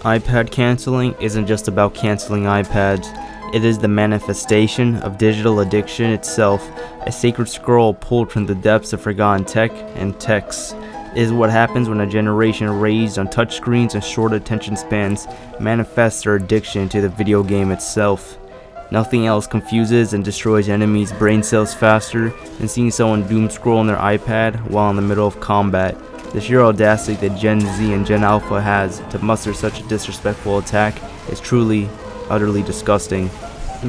iPad canceling isn't just about canceling iPads, it is the manifestation of digital addiction itself, a sacred scroll pulled from the depths of forgotten tech and texts. It is what happens when a generation raised on touchscreens and short attention spans manifests their addiction to the video game itself. Nothing else confuses and destroys enemies' brain cells faster than seeing someone doom scroll on their iPad while in the middle of combat. The sheer audacity that Gen Z and Gen Alpha has to muster such a disrespectful attack is truly, utterly disgusting.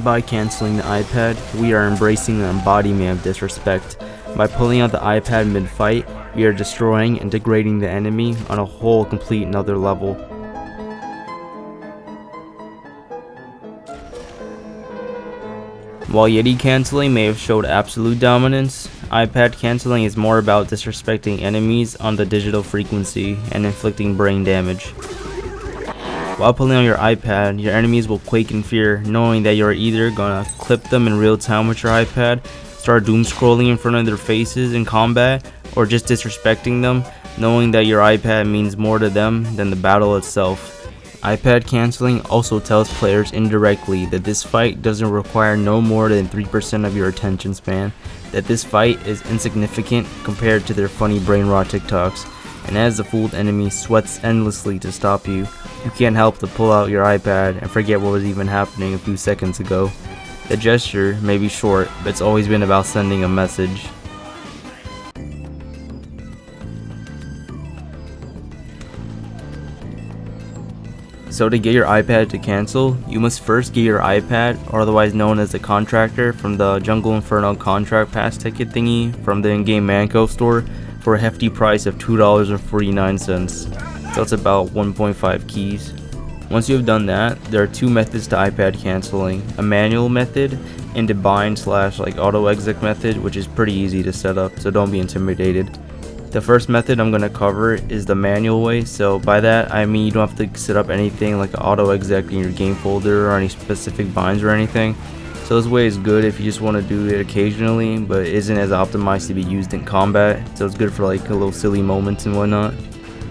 By canceling the iPad, we are embracing the embodiment of disrespect. By pulling out the iPad mid-fight, we are destroying and degrading the enemy on a whole complete another level. While Yeti canceling may have showed absolute dominance, iPad canceling is more about disrespecting enemies on the digital frequency and inflicting brain damage. While pulling on your iPad, your enemies will quake in fear, knowing that you're either gonna clip them in real time with your iPad, start doom scrolling in front of their faces in combat, or just disrespecting them, knowing that your iPad means more to them than the battle itself. iPad canceling also tells players indirectly that this fight doesn't require no more than 3% of your attention span, that this fight is insignificant compared to their funny brain rot TikToks, and as the fooled enemy sweats endlessly to stop you, you can't help to pull out your iPad and forget what was even happening a few seconds ago. The gesture may be short, but it's always been about sending a message. So to get your iPad to cancel, you must first get your iPad, or otherwise known as the contractor, from the Jungle Inferno contract pass ticket thingy from the in-game Manco store for a hefty price of $2.49. So it's about 1.5 keys. Once you have done that, there are two methods to iPad canceling: a manual method and a bind/autoexec method, which is pretty easy to set up, so don't be intimidated. The first method I'm going to cover is the manual way, so by that I mean you don't have to set up anything like autoexec in your game folder or any specific binds or anything. So this way is good if you just want to do it occasionally, but it isn't as optimized to be used in combat, so it's good for like a little silly moments and whatnot.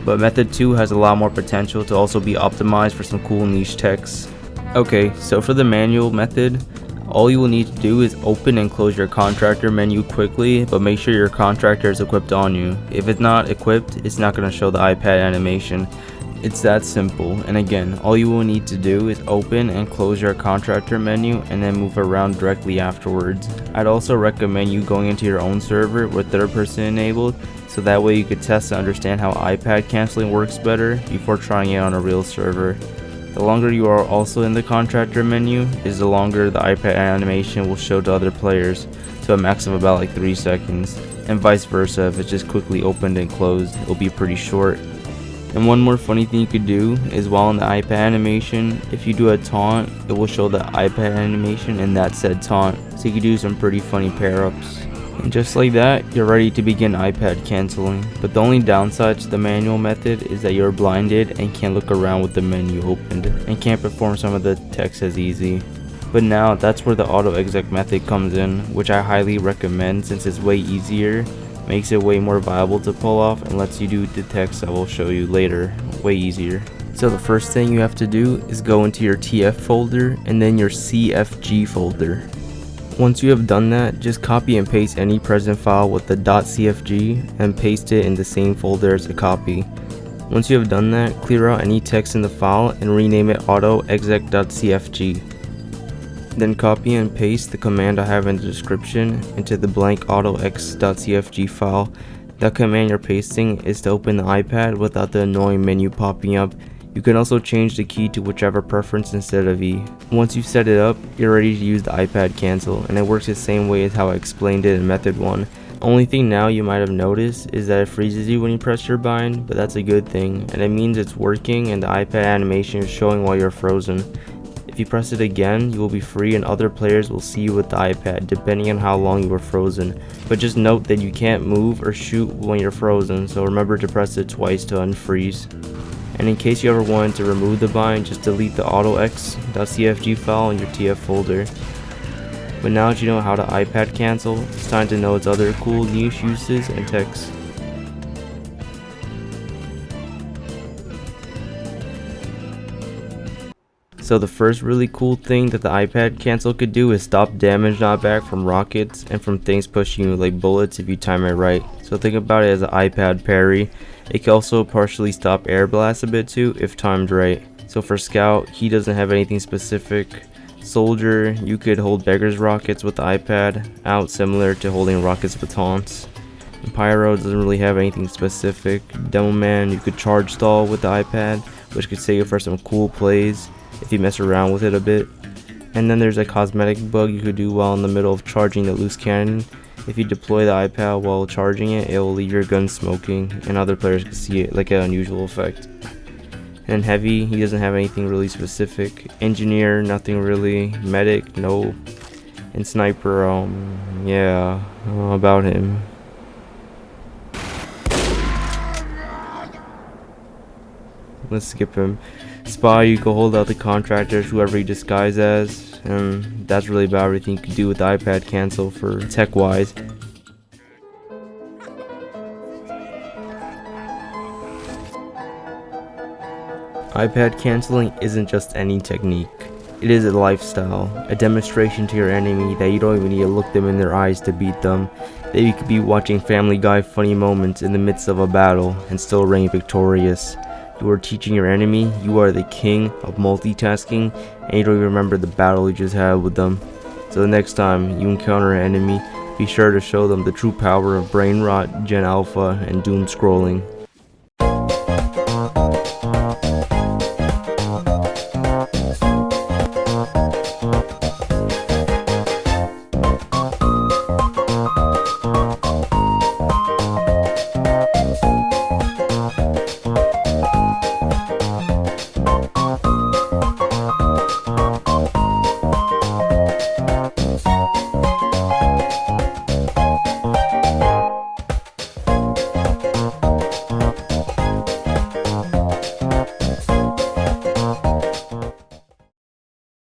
But method 2 has a lot more potential to also be optimized for some cool niche techs. Okay, so for the manual method, all you will need to do is open and close your contractor menu quickly, but make sure your contractor is equipped on you. If it's not equipped, it's not going to show the iPad animation. It's that simple. And again, all you will need to do is open and close your contractor menu and then move around directly afterwards. I'd also recommend you going into your own server with third person enabled, so that way you could test to understand how iPad canceling works better before trying it on a real server. The longer you are also in the contractor menu is the longer the iPad animation will show to other players, to a max of about like 3 seconds, and vice versa. If it's just quickly opened and closed, it'll be pretty short. And one more funny thing you could do is while in the iPad animation, if you do a taunt, it will show the iPad animation in that said taunt, so you can do some pretty funny pair-ups. And just like that, you're ready to begin iPad canceling. But the only downside to the manual method is that you're blinded and can't look around with the menu opened, and can't perform some of the text as easy. But now that's where the autoexec method comes in, which I highly recommend since it's way easier, makes it way more viable to pull off, and lets you do the text I will show you later way easier. So the first thing you have to do is go into your TF folder and then your CFG folder. Once you have done that, just copy and paste any present file with the .cfg and paste it in the same folder as the copy. Once you have done that, clear out any text in the file and rename it autoexec.cfg. Then copy and paste the command I have in the description into the blank autoex.cfg file. That command you're pasting is to open the iPad without the annoying menu popping up. You can also change the key to whichever preference instead of E. Once you've set it up, you're ready to use the iPad cancel, and it works the same way as how I explained it in method 1. Only thing now you might have noticed is that it freezes you when you press your bind, but that's a good thing, and it means it's working and the iPad animation is showing while you're frozen. If you press it again, you will be free and other players will see you with the iPad depending on how long you were frozen. But just note that you can't move or shoot when you're frozen, so remember to press it twice to unfreeze. And in case you ever wanted to remove the bind, just delete the autoex.cfg file in your TF folder. But now that you know how to iPad cancel, it's time to know its other cool niche uses and techs. So the first really cool thing that the iPad cancel could do is stop damage knockback from rockets and from things pushing you like bullets if you time it right. So think about it as an iPad parry. It can also partially stop air blast a bit too if timed right. So for Scout, he doesn't have anything specific. Soldier, you could hold Beggar's Rockets with the iPad out, similar to holding rockets with taunts. And Pyro doesn't really have anything specific. Demo Man, you could charge stall with the iPad, which could save you for some cool plays if you mess around with it a bit. And then there's a cosmetic bug you could do while in the middle of charging the loose cannon. If you deploy the iPad while charging it, it will leave your gun smoking, and other players can see it like an unusual effect. And Heavy, he doesn't have anything really specific. Engineer, nothing really. Medic, no. And Sniper, yeah, about him. Let's skip him. Spy, you can hold out the contractors, whoever you disguise as, and that's really about everything you can do with the iPad cancel for tech wise. iPad canceling isn't just any technique. It is a lifestyle, a demonstration to your enemy that you don't even need to look them in their eyes to beat them. That you could be watching Family Guy funny moments in the midst of a battle and still reign victorious. You are teaching your enemy you are the king of multitasking, and you don't even remember the battle you just had with them. So the next time you encounter an enemy, be sure to show them the true power of brain rot, Gen Alpha, and doom scrolling.